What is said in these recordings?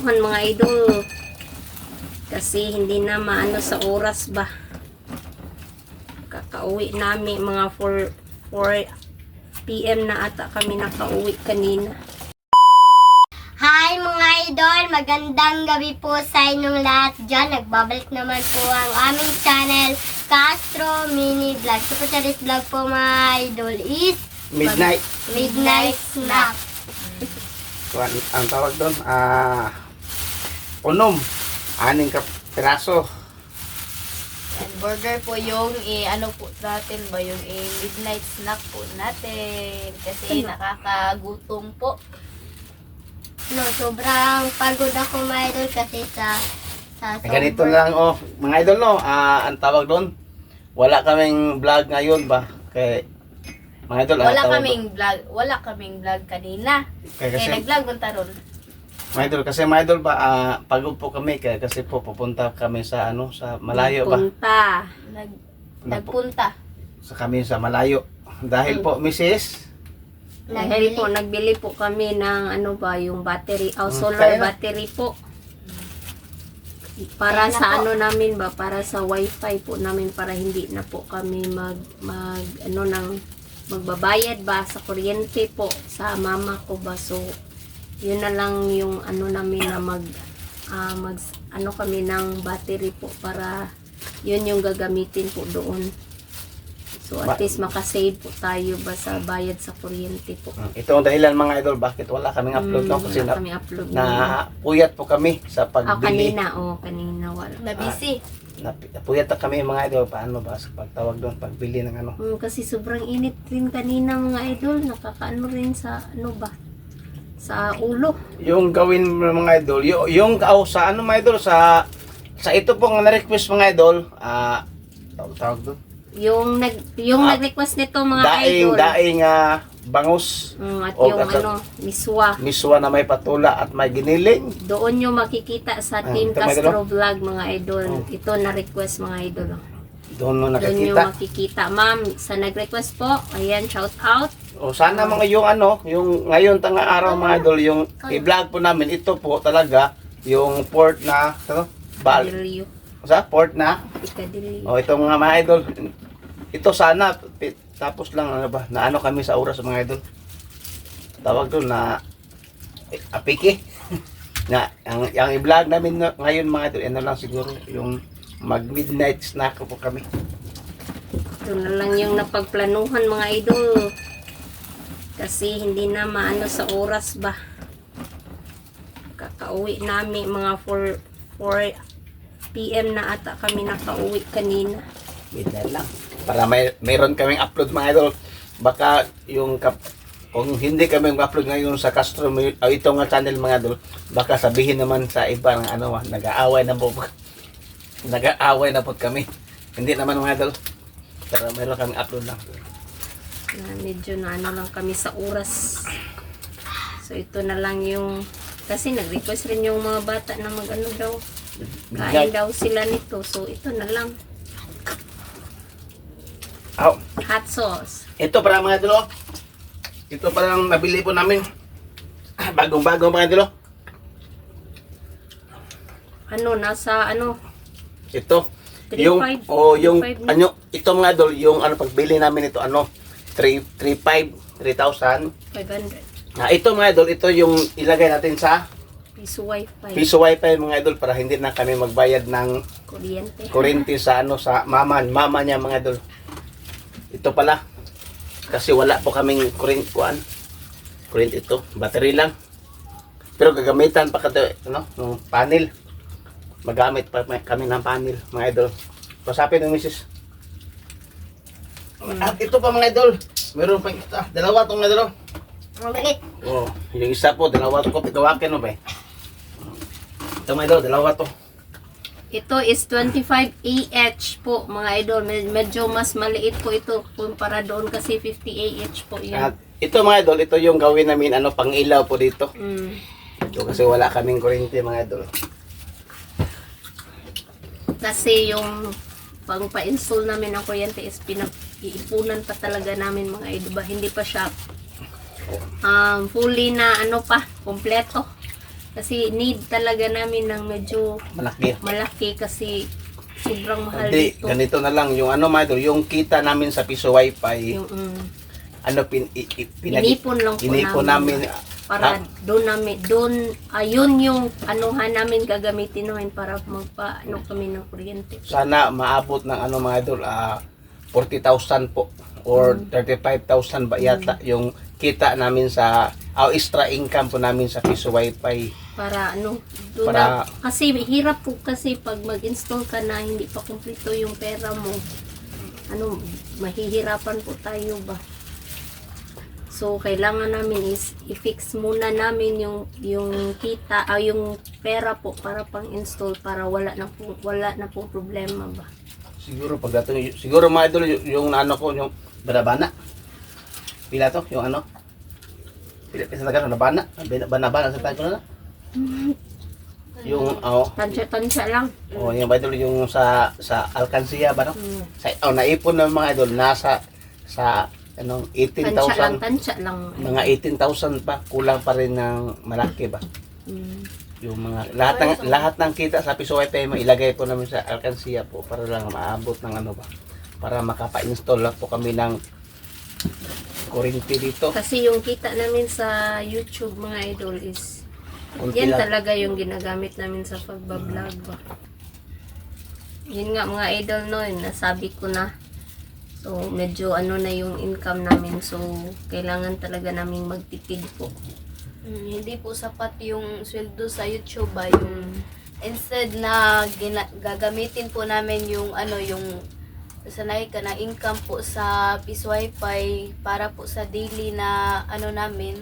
Mga idol, kasi hindi na maano sa oras ba. Kakauwi namin mga 4 PM na ata kami nakauwi kanina. Hi mga idol! Magandang gabi po sa inyong lahat dyan. Nagbabalik naman po ang aming channel, Castro Mini Vlog. So, today's vlog po mga idol is Midnight Snack. Ang tawag doon, unom, 6 piraso. And burger po yung ano po natin ba yung midnight snack po natin kasi nakakagutom po. No, sobrang pagod ako mga idol kasi sa Ganito lang mga idol ang tawag doon, wala kaming vlog ngayon ba? Kay mga idol, Wala kaming vlog kanina. Kaya nag-vlog punta ron. Mga idol, kasi mga idol ba, pagod po kami kasi po pupunta kami sa sa malayo ba? Nagpunta. Sa kami sa malayo. Dahil po, Mrs. Nagbili po kami ng yung battery, solar Kaya na. battery po. Para Kaya na sa po. namin ba, para sa wifi po namin, para hindi na po kami magbabayad ba sa kuryente po sa mama ko ba. So yun na lang yung namin na kami ng battery po para yun yung gagamitin po doon. So at least makasave po tayo ba sa bayad sa kuryente po. Ito ang dahilan mga idol, bakit wala kaming upload kasi Wala kami upload napuyat po kami sa pagbili. Kanina wala. Na busy. Napuyat na kami mga idol, paano ba sa pagtawag doon, pagbili ng Kasi sobrang init rin kanina mga idol, nakakaano rin sa sa ulo. Yung gawin mga idol, yung sa mga idol, sa ito pong na-request mga idol, tawag doon, Yung nag-request nito mga idol. daing bangus, At o yung miswa. na may patula at may giniling. Doon nyo makikita sa Team ito, mga Castro Vlog mga idol. Ito na-request mga idol. Doon mo Doon nyo nakikita. makikita. Ma'am, sa nag-request po, ayan, shout out. O sana mga yung yung ngayon tanga araw mga idol, yung i-vlog po namin, ito po talaga yung port na Cadillo. port na. Cadillo. O ito mga idol, ito sana tapos lang na kami sa oras mga idol. Tawag doon na apiki. Na ang i-vlog namin ngayon mga idol, lang siguro yung mag-midnight snack po kami. Ito na lang yung napagplanuhan mga idol. Kasi hindi na maano sa oras ba. Kakauwi namin mga 4 PM na ata kami nakauwi kanina. Midnight lang. Para mayroon kaming upload mga idol. Baka kung hindi kami mag-upload ngayon sa Castro ito nga channel mga idol, baka sabihin naman sa iba ng nag-aaway na po. Nag-aaway na po kami. Hindi naman mga idol. Pero mayroon kaming upload lang. Medyo na lang kami sa oras. So ito na lang yung kasi nag-request rin yung mga bata na daw. Kain daw sila nito. So ito na lang. Hot sauce. Ito para mga idol. Ito para lang nabili po namin. Bagong-bago mga idol. Nasa Ito. 3.5. Yung 3.5 ito mga idol, yung pagbili namin ito 3,500. 500. Ito mga idol, ito yung ilagay natin sa Piso wifi. piso wifi mga idol para hindi na kami magbayad ng Kuryente. kuryente sa sa mama niya mga idol. Ito pala kasi wala po kaming kuryente ito, battery lang. Pero gagamitan pa ng panel. Magamit pa kami ng panel mga idol. Pasapin ng misis. At ito pa mga idol, meron pa dalawa tong mga idol. Mabait. Yung isa po, dalawa to ko pitawakin ba. Ito mga idol, dalawa to. Ito is 25 AH po mga idol. Medyo mas maliit po ito kumpara doon kasi 50 AH po yun. At ito mga idol, ito yung gawin namin pang ilaw po dito. Ito kasi wala kaming kuryente mga idol. Kasi yung pang pa-install namin ng kuryente is iipunan pa talaga namin mga idol. Hindi pa siya fully na kompleto. Kasi need talaga namin ng medyo Malaki. malaki kasi sobrang mahal Hindi, dito. ganito na lang. Yung ano, mga idol, yung kita namin sa piso wifi, Yung ano, inipon lang po inipon namin. para doon ayun yung anuhan namin gagamitin namin para magpa ano kami ng kuryente. Sana maabot ng ano, mga idol, 40,000 po or 35,000 ba yata yung kita namin sa extra income po namin sa piso wifi. Para ano, doon Para- kasi hirap po kasi pag mag-install ka na hindi pa kumpleto yung pera mo. Ano, mahihirapan po tayo ba? So, kailangan namin is i-fix muna namin yung kita, yung pera po para pang-install para wala na po problema ba. Siguro pagdating, siguro mga idol, yung ano ko, yung banabana. Pila to? Yung ano? Pila sa Tagalog, nabana? Banabana sa Tagalog na? Yung, Tansya lang. yung mga idol, yung sa alkansiya ba, no? Naipon ng mga idol, nasa sa anong 18,000, Tansya lang. mga 18,000 pa, kulang pa rin ng malaki ba? Mm. Yung mga lahat ng kita sa piso wifi mailagay po namin sa alkansiya po para lang maabot ng ano ba, para makapa-install lang po kami ng kuryente dito. Kasi yung kita namin sa YouTube mga idol is Kunti yan lang. talaga yung ginagamit namin sa pagbablog ba. Yun nga mga idol no, yun, nasabi ko na. So medyo ano na yung income namin, so kailangan talaga naming magtipid po. Hindi po sapat yung sweldo sa YouTube ba, yung instead na gagamitin po namin yung ano, yung sanay ka na income po sa piso wifi para po sa daily na ano namin,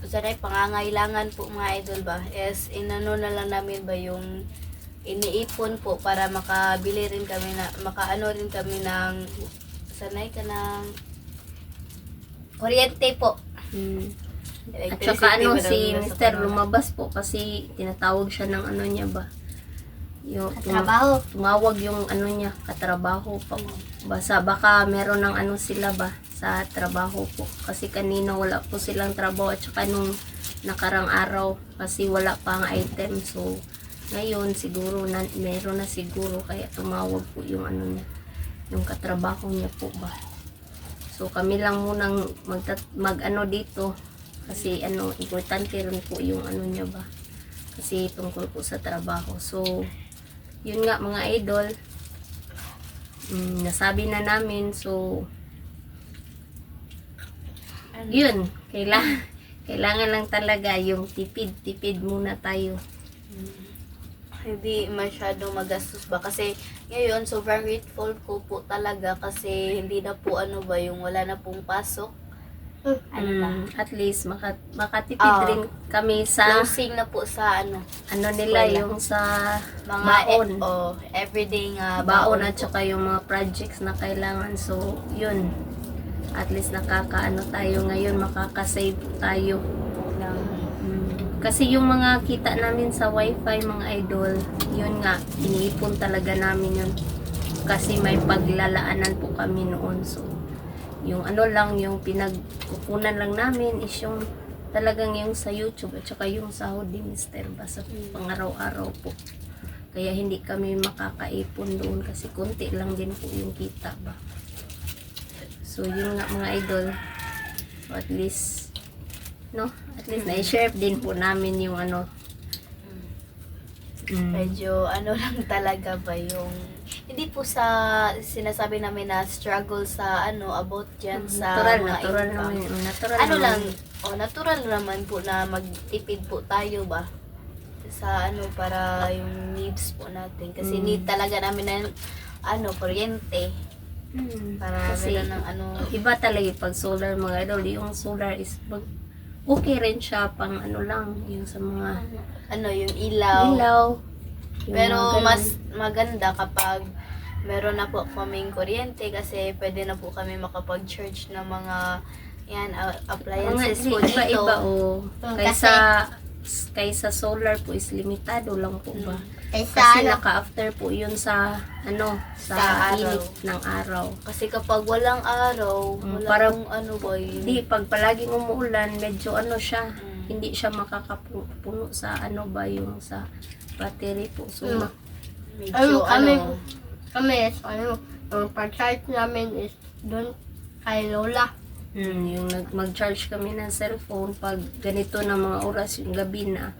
sanay pangangailangan po mga idol ba, is inano na lang namin ba yung iniipon po para makabili rin kami na, makaano rin kami ng sanay ka ng kuryente po. At saka ano, si Mr. lumabas po kasi tinatawag siya ng ano niya ba. Yung Trabaho. tumawag yung ano niya, katrabaho pa. Baka meron ng ano sila ba sa trabaho po. Kasi kanina wala po silang trabaho at saka nung nakarang araw kasi wala pang item. So ngayon siguro meron na siguro kaya tumawag po yung ano niya, yung katrabaho niya po ba. So kami lang munang mag ano dito. Kasi ano, importante rin po yung ano niya ba. Kasi tungkol po sa trabaho. So, yun nga mga idol. Nasabi na namin. So, yun. Kailangan lang talaga yung tipid muna tayo. Hindi masyadong magastos ba, kasi ngayon sobrang grateful ko po talaga kasi hindi na po ano ba yung wala na pong pasok. Ano lang, At least makatipid rin kami sa closing na po sa ano nila eskwela. yung sa mga baon. everyday nga Baon at saka yung mga projects na kailangan. So, yun. At least nakakaano tayo ngayon, makakasave tayo. ng Kasi yung mga kita namin sa wifi mga idol, yun nga, iniipon talaga namin yun. Kasi may paglalaanan po kami noon. So, yung ano lang, yung pinagkukunan lang namin is yung talagang yung sa YouTube at saka yung sahod ni Mr. ba sa pangaraw-araw po. Kaya hindi kami makakaipon doon kasi konti lang din po yung kita ba. So yun nga mga idol. So at least, no? At least na-share din po namin yung ano. medyo ano lang talaga ba yung hindi po sa sinasabi namin na struggle sa ano about dyan sa mga Natural income. naman. Natural Ano naman. lang, natural naman po na magtipid po tayo ba sa ano para yung needs po natin kasi need talaga namin ng ano kuryente para Kasi meron ng ano iba talaga pag solar mga idol. Yung solar is okay rin siya pang ano lang. Yung sa mga ano yung ilaw. ilaw. Yung Pero mga ganun. mas maganda kapag meron na po kaming kuryente kasi pwede na po kami makapag-charge ng mga yan appliances po dito. iba-iba o kaysa solar po is limitado lang po ba. Kaysa Kasi ano, naka-after po yun sa ano Sa sa araw. init ng araw. Kasi kapag walang araw, wala Parang- pong ano ba yun. Hindi, pag palaging umuulan, medyo ano siya, hindi siya makakapuno sa ano ba yung sa battery po. So, Medyo Kami, yung pag-charge namin is doon kay Lola. yung mag-charge kami ng cellphone pag ganito na mga oras yung gabi na.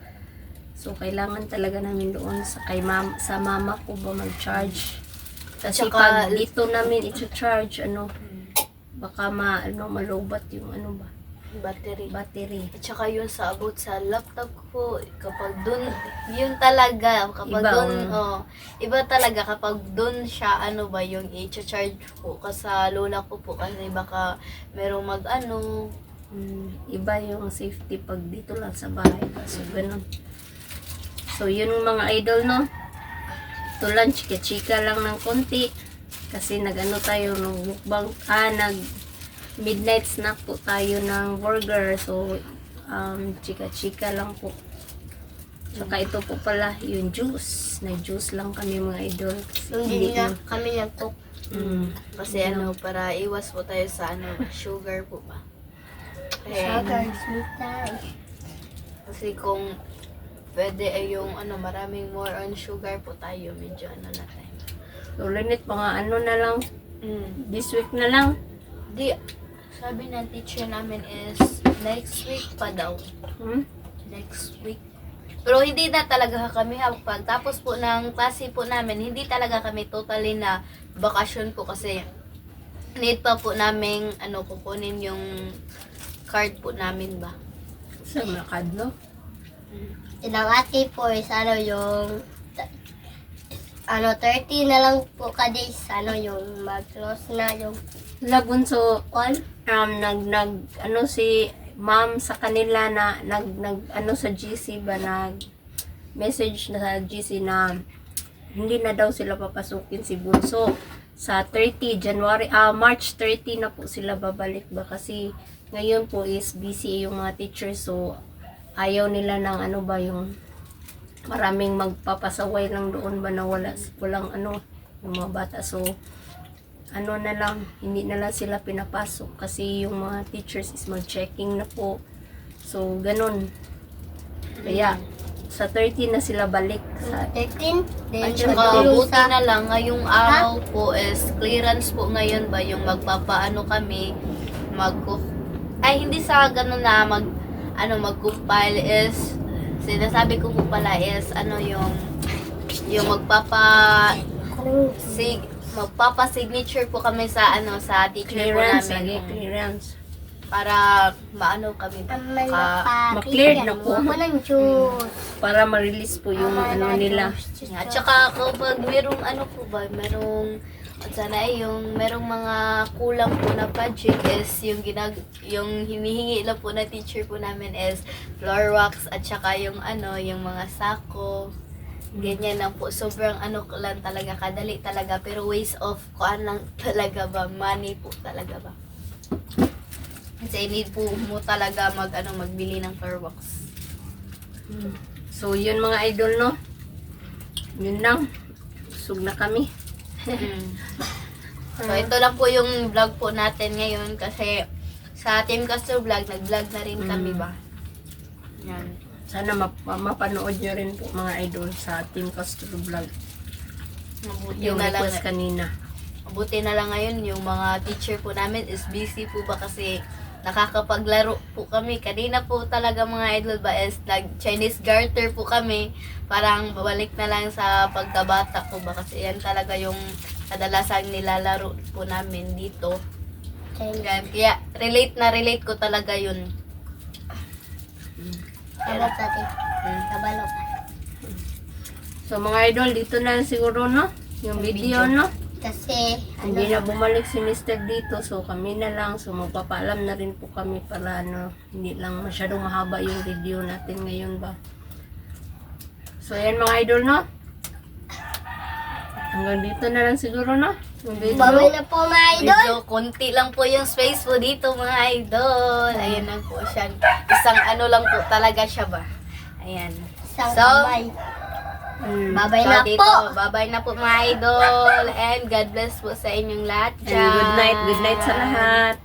So, kailangan talaga namin doon sa mama ko ba mag-charge. Kasi Tsaka- pag dito namin i-charge, baka malobat yung battery. At saka yun sa abot sa laptop ko, kapag dun, yun talaga, kapag Iba, dun, iba talaga kapag dun siya, yung i-charge po ka sa lola ko po, kasi baka merong Iba yung safety pag dito lang sa bahay. So, ganun. So, yun mga idol, no? Ito lang, chika-chika lang ng konti. Kasi tayo ng mukbang, midnight snack po tayo ng burger. So, chika-chika lang po. Saka ito po pala, yung juice. Nag-juice lang kami mga idol. Hindi na kami nag-cook. kasi para iwas po tayo sa sugar po ba. Sugar, sweet tayo. Kasi kung pwede ay yung maraming more on sugar po tayo, medyo na tayo. So, Lynette, mga na lang, this week na lang. Di, sabi ng teacher namin is next week pa daw. Next week. Pero hindi na talaga kami pagtapos po ng klase po namin, hindi talaga kami totally na bakasyon po kasi need pa po namin kukunin yung card po namin ba. Sa Makadlo. Ilang ate po is yung 30 na lang po ka days, yung mag-close na yung Labunso, all. si ma'am sa kanila na sa GC ba message na sa GC na hindi na daw sila papasukin si Bunso sa 30 March 30 na po sila babalik ba kasi ngayon po is busy yung mga teachers, so ayaw nila ng yung maraming magpapasaway lang doon ba na walang yung mga bata, so na lang, hindi na lang sila pinapasok kasi yung mga teachers is mag-checking na po. So, ganun. Kaya, sa 30 na sila balik. Sa 13. Then, At saka buti na lang, ngayong araw po is clearance po ngayon ba yung magpapaano kami hindi sa ganun na mag-compile is sinasabi ko po pala is yung magpapa-signature po kami sa sa teacher po clearance, namin. clearance. Para kami ma-cleared na po. Ako ng juice. Para ma-release po yung nila. At saka kapag merong merong mga kulang po na project is yung hinihingi lang po na teacher po namin is floor wax at saka yung mga sako. Ganyan lang po. Sobrang lang talaga, kadali talaga. Pero waste of lang talaga ba? Money po talaga ba? Kasi need po mo talaga magbili ng floor wax. So, yun mga idol, no? Yun lang. Busog na kami. So, ito lang po yung vlog po natin ngayon kasi sa Team Castro Vlog, nag-vlog na rin kami ba? Yan. Sana mapanood nyo rin po mga idol sa Team Castro Vlog. Mabuti Yung na lang. request kanina. Mabuti na lang ngayon yung mga teacher po namin is busy po ba kasi nakakapaglaro po kami. Kanina po talaga mga idol ba is nag-Chinese garter po kami. Parang babalik na lang sa pagkabata ko ba kasi yan talaga yung kadalasang nilalaro po namin dito. Kaya relate ko talaga yun. Sabat sa atin. Kabalo. So mga idol, dito na lang siguro, no? Yung video, no? Kasi, Hindi na bumalik si Mr. dito, so kami na lang. So magpapaalam na rin po kami para hindi lang masyadong mahaba yung video natin ngayon ba. So yan mga idol, no? Hanggang dito na lang siguro, no? Yung video. babay na po mga idol. Medyo konti lang po yung space po dito mga idol. Ayan lang po siya. Isang lang po talaga siya ba. Ayan. Isang So, kamay. Babay na po. Babay na po mga idol. And God bless po sa inyong lahat And dyan. good night sa lahat.